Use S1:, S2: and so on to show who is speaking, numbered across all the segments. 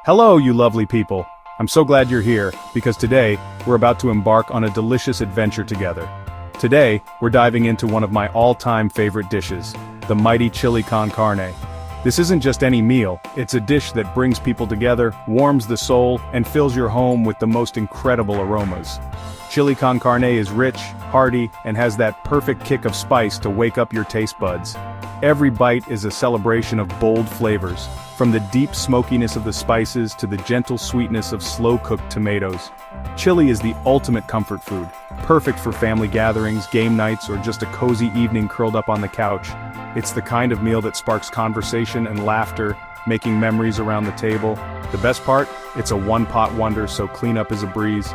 S1: Hello, you lovely people. I'm so glad you're here, because today, we're about to embark on a delicious adventure together. Today, we're diving into one of my all-time favorite dishes, the mighty chili con carne. This isn't just any meal, it's a dish that brings people together, warms the soul, and fills your home with the most incredible aromas. Chili con carne is rich, hearty, and has that perfect kick of spice to wake up your taste buds. Every bite is a celebration of bold flavors, from the deep smokiness of the spices to the gentle sweetness of slow-cooked tomatoes. Chili is the ultimate comfort food, perfect for family gatherings, game nights, or just a cozy evening curled up on the couch. It's the kind of meal that sparks conversation and laughter, making memories around the table. The best part? It's a one-pot wonder, so cleanup is a breeze.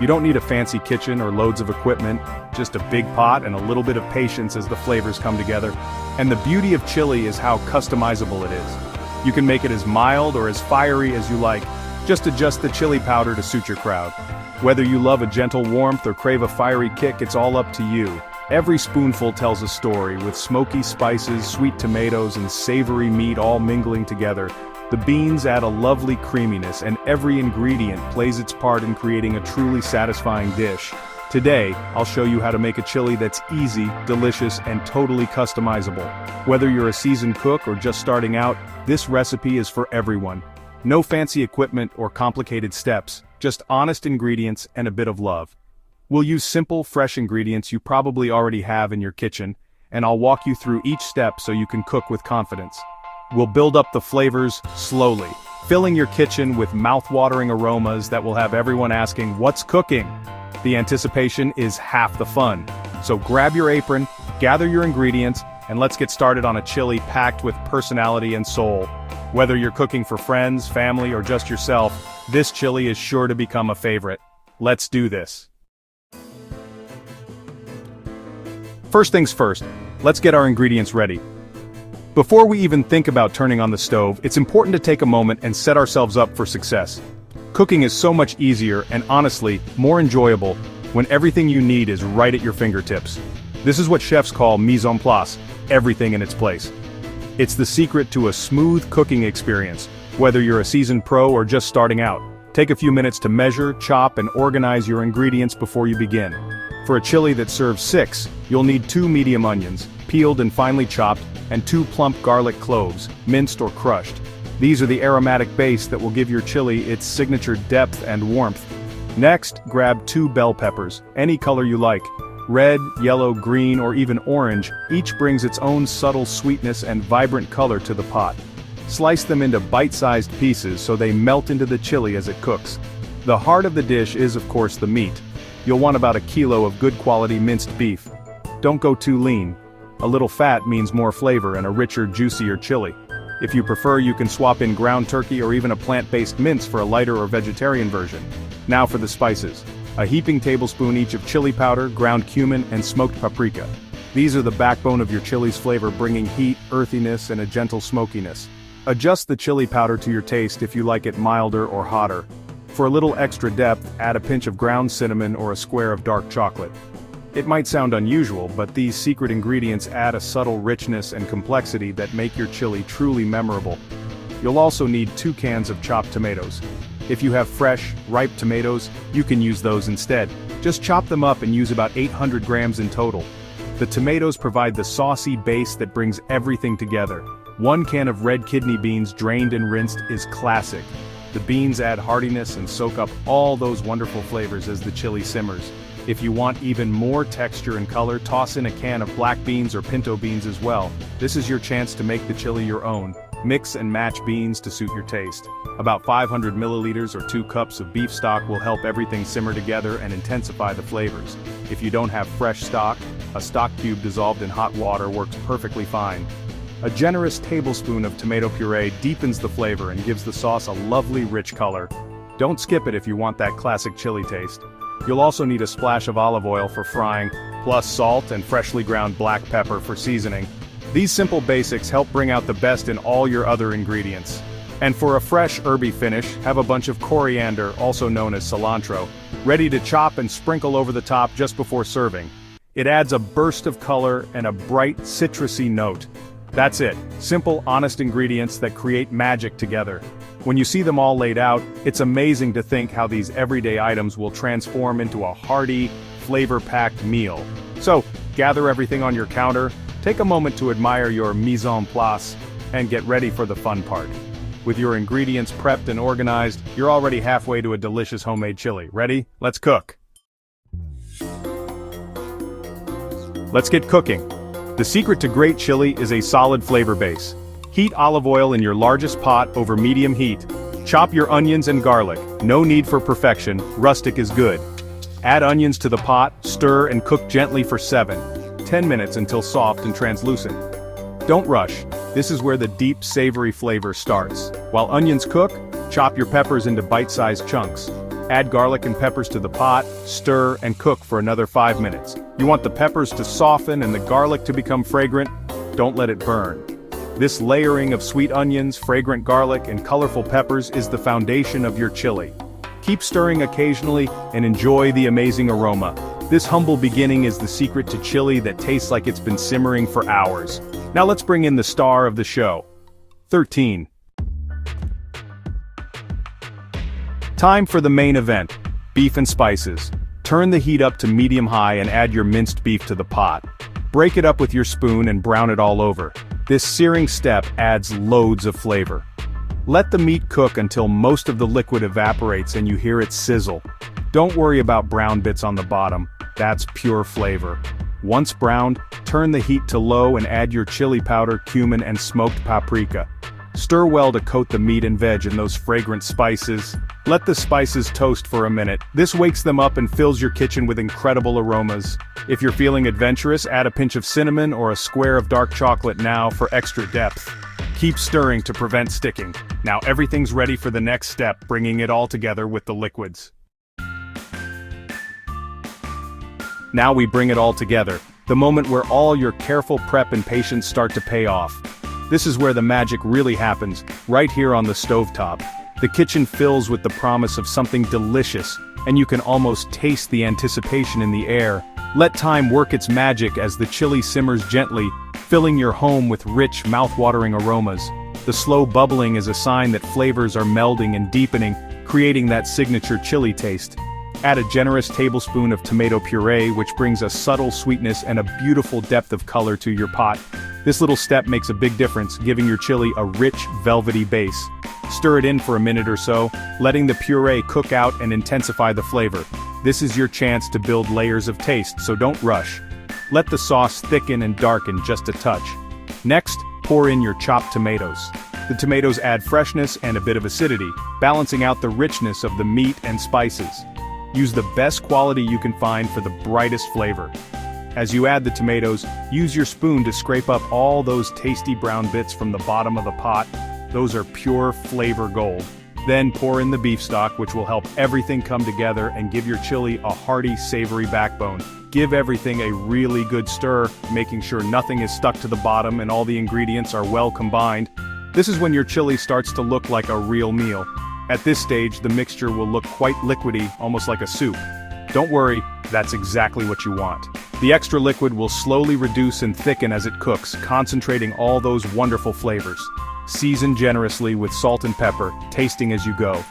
S1: You don't need a fancy kitchen or loads of equipment, just a big pot and a little bit of patience as the flavors come together. And the beauty of chili is how customizable it is. You can make it as mild or as fiery as you like. Just adjust the chili powder to suit your crowd. Whether you love a gentle warmth or crave a fiery kick, it's all up to you. Every spoonful tells a story, with smoky spices, sweet tomatoes, and savory meat all mingling together. The beans add a lovely creaminess, and every ingredient plays its part in creating a truly satisfying dish. Today, I'll show you how to make a chili that's easy, delicious, and totally customizable. Whether you're a seasoned cook or just starting out, this recipe is for everyone. No fancy equipment or complicated steps, just honest ingredients and a bit of love. We'll use simple, fresh ingredients you probably already have in your kitchen, and I'll walk you through each step so you can cook with confidence. We'll build up the flavors slowly, filling your kitchen with mouth-watering aromas that will have everyone asking, "What's cooking?" The anticipation is half the fun. So grab your apron, gather your ingredients, and let's get started on a chili packed with personality and soul. Whether you're cooking for friends, family, or just yourself, this chili is sure to become a favorite. Let's do this. First things first, let's get our ingredients ready. Before we even think about turning on the stove, it's important to take a moment and set ourselves up for success. Cooking is so much easier and honestly, more enjoyable when everything you need is right at your fingertips. This is what chefs call mise en place, everything in its place. It's the secret to a smooth cooking experience, whether you're a seasoned pro or just starting out. Take a few minutes to measure, chop, and organize your ingredients before you begin. For a chili that serves 6, you'll need 2 medium onions, peeled and finely chopped, and 2 plump garlic cloves, minced or crushed. These are the aromatic base that will give your chili its signature depth and warmth. Next, grab 2 bell peppers, any color you like. Red, yellow, green, or even orange, each brings its own subtle sweetness and vibrant color to the pot. Slice them into bite-sized pieces so they melt into the chili as it cooks. The heart of the dish is, of course, the meat. You'll want about 1 kilo of good quality minced beef. Don't go too lean. A little fat means more flavor and a richer, juicier chili. If you prefer, you can swap in ground turkey or even a plant-based mince for a lighter or vegetarian version. Now for the spices. A heaping tablespoon each of chili powder, ground cumin, and smoked paprika. These are the backbone of your chili's flavor, bringing heat, earthiness, and a gentle smokiness. Adjust the chili powder to your taste if you like it milder or hotter. For a little extra depth, add a pinch of ground cinnamon or a square of dark chocolate. It might sound unusual, but these secret ingredients add a subtle richness and complexity that make your chili truly memorable. You'll also need 2 cans of chopped tomatoes. If you have fresh, ripe tomatoes, you can use those instead. Just chop them up and use about 800 grams in total. The tomatoes provide the saucy base that brings everything together. 1 can of red kidney beans drained and rinsed is classic. The beans add heartiness and soak up all those wonderful flavors as the chili simmers. If you want even more texture and color, toss in a can of black beans or pinto beans as well. This is your chance to make the chili your own. Mix and match beans to suit your taste. About 500 milliliters or 2 cups of beef stock will help everything simmer together and intensify the flavors. If you don't have fresh stock, a stock cube dissolved in hot water works perfectly fine. A generous tablespoon of tomato puree deepens the flavor and gives the sauce a lovely rich color. Don't skip it if you want that classic chili taste. You'll also need a splash of olive oil for frying, plus salt and freshly ground black pepper for seasoning. These simple basics help bring out the best in all your other ingredients. And for a fresh herby finish, have a bunch of coriander, also known as cilantro, ready to chop and sprinkle over the top just before serving. It adds a burst of color and a bright, citrusy note. That's it. Simple, honest ingredients that create magic together. When you see them all laid out, it's amazing to think how these everyday items will transform into a hearty, flavor-packed meal. So, gather everything on your counter, take a moment to admire your mise en place, and get ready for the fun part. With your ingredients prepped and organized, you're already halfway to a delicious homemade chili. Ready? Let's cook. Let's get cooking. The secret to great chili is a solid flavor base. Heat olive oil in your largest pot over medium heat. Chop your onions and garlic. No need for perfection, rustic is good. Add onions to the pot, stir and cook gently for 7-10 minutes until soft and translucent. Don't rush, this is where the deep savory flavor starts. While onions cook, chop your peppers into bite-sized chunks. Add garlic and peppers to the pot, stir, and cook for another 5 minutes. You want the peppers to soften and the garlic to become fragrant. Don't let it burn. This layering of sweet onions, fragrant garlic, and colorful peppers is the foundation of your chili. Keep stirring occasionally and enjoy the amazing aroma. This humble beginning is the secret to chili that tastes like it's been simmering for hours. Now let's bring in the star of the show. 13. Time for the main event, beef and spices. Turn the heat up to medium-high and add your minced beef to the pot. Break it up with your spoon and brown it all over. This searing step adds loads of flavor. Let the meat cook until most of the liquid evaporates and you hear it sizzle. Don't worry about brown bits on the bottom, that's pure flavor. Once browned, turn the heat to low and add your chili powder, cumin, and smoked paprika. Stir well to coat the meat and veg in those fragrant spices. Let the spices toast for a minute. This wakes them up and fills your kitchen with incredible aromas. If you're feeling adventurous, add a pinch of cinnamon or a square of dark chocolate now for extra depth. Keep stirring to prevent sticking. Now everything's ready for the next step, bringing it all together with the liquids. Now we bring it all together, the moment where all your careful prep and patience start to pay off. This is where the magic really happens, right here on the stovetop. The kitchen fills with the promise of something delicious, and you can almost taste the anticipation in the air. Let time work its magic as the chili simmers gently, filling your home with rich, mouth-watering aromas. The slow bubbling is a sign that flavors are melding and deepening, creating that signature chili taste. Add a generous tablespoon of tomato puree, which brings a subtle sweetness and a beautiful depth of color to your pot. This little step makes a big difference, giving your chili a rich, velvety base. Stir it in for a minute or so, letting the puree cook out and intensify the flavor. This is your chance to build layers of taste, so don't rush. Let the sauce thicken and darken just a touch. Next, pour in your chopped tomatoes. The tomatoes add freshness and a bit of acidity, balancing out the richness of the meat and spices. Use the best quality you can find for the brightest flavor. As you add the tomatoes, use your spoon to scrape up all those tasty brown bits from the bottom of the pot. Those are pure flavor gold. Then pour in the beef stock, which will help everything come together and give your chili a hearty, savory backbone. Give everything a really good stir, making sure nothing is stuck to the bottom and all the ingredients are well combined. This is when your chili starts to look like a real meal. At this stage, the mixture will look quite liquidy, almost like a soup. Don't worry, that's exactly what you want. The extra liquid will slowly reduce and thicken as it cooks, concentrating all those wonderful flavors. Season generously with salt and pepper, tasting as you go.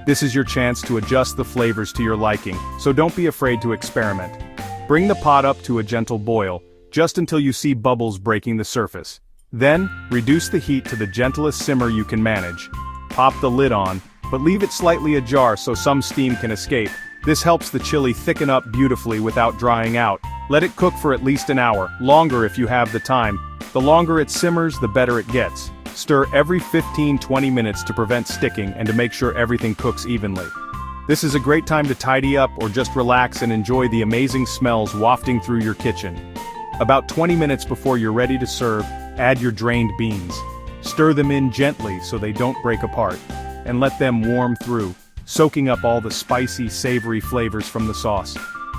S1: This is your chance to adjust the flavors to your liking, so don't be afraid to experiment. Bring the pot up to a gentle boil, just until you see bubbles breaking the surface. Then, reduce the heat to the gentlest simmer you can manage. Pop the lid on, but leave it slightly ajar so some steam can escape. This helps the chili thicken up beautifully without drying out. Let it cook for at least an hour, longer if you have the time. The longer it simmers, the better it gets. Stir every 15-20 minutes to prevent sticking and to make sure everything cooks evenly. This is a great time to tidy up or just relax and enjoy the amazing smells wafting through your kitchen. About 20 minutes before you're ready to serve, add your drained beans. Stir them in gently so they don't break apart, and let them warm through, soaking up all the spicy, savory flavors from the sauce.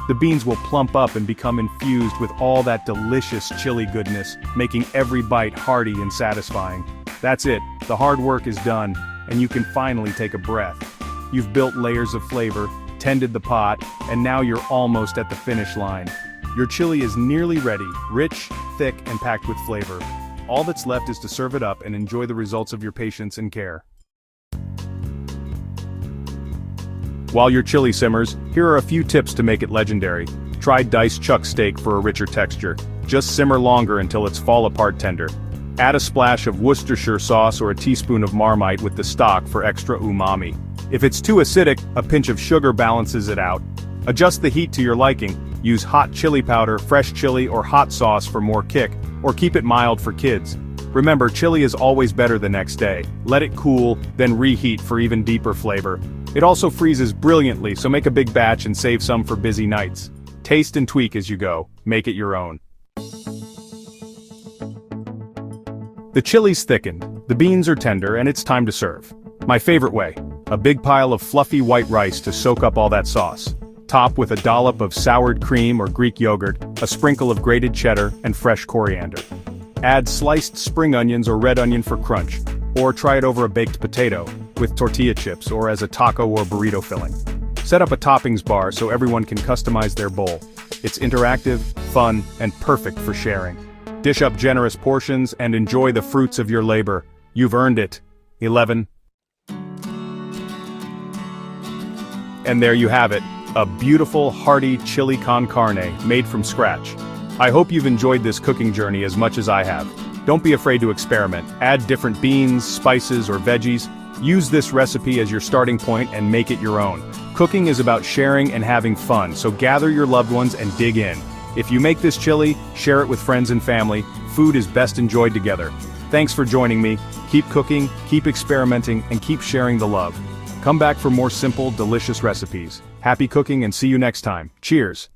S1: The beans will plump up and become infused with all that delicious chili goodness, making every bite hearty and satisfying. That's it, the hard work is done, and you can finally take a breath. You've built layers of flavor, tended the pot, and now you're almost at the finish line. Your chili is nearly ready, rich, thick, and packed with flavor. All that's left is to serve it up and enjoy the results of your patience and care. While your chili simmers, here are a few tips to make it legendary. Try diced chuck steak for a richer texture. Just simmer longer until it's fall-apart tender. Add a splash of Worcestershire sauce or a teaspoon of Marmite with the stock for extra umami. If it's too acidic, a pinch of sugar balances it out. Adjust the heat to your liking. Use hot chili powder, fresh chili, or hot sauce for more kick, or keep it mild for kids. Remember, chili is always better the next day. Let it cool, then reheat for even deeper flavor. It also freezes brilliantly, so make a big batch and save some for busy nights. Taste and tweak as you go. Make it your own. The chili's thickened, the beans are tender, and it's time to serve. My favorite way: a big pile of fluffy white rice to soak up all that sauce. Top with a dollop of soured cream or Greek yogurt, a sprinkle of grated cheddar, and fresh coriander. Add sliced spring onions or red onion for crunch, or try it over a baked potato, with tortilla chips or as a taco or burrito filling. Set up a toppings bar so everyone can customize their bowl. It's interactive, fun, and perfect for sharing. Dish up generous portions and enjoy the fruits of your labor. You've earned it. 11. And there you have it, a beautiful, hearty chili con carne made from scratch. I hope you've enjoyed this cooking journey as much as I have. Don't be afraid to experiment. Add different beans, spices, or veggies. Use this recipe as your starting point and make it your own. Cooking is about sharing and having fun, so gather your loved ones and dig in. If you make this chili, share it with friends and family. Food is best enjoyed together. Thanks for joining me. Keep cooking, keep experimenting, and keep sharing the love. Come back for more simple, delicious recipes. Happy cooking and see you next time. Cheers!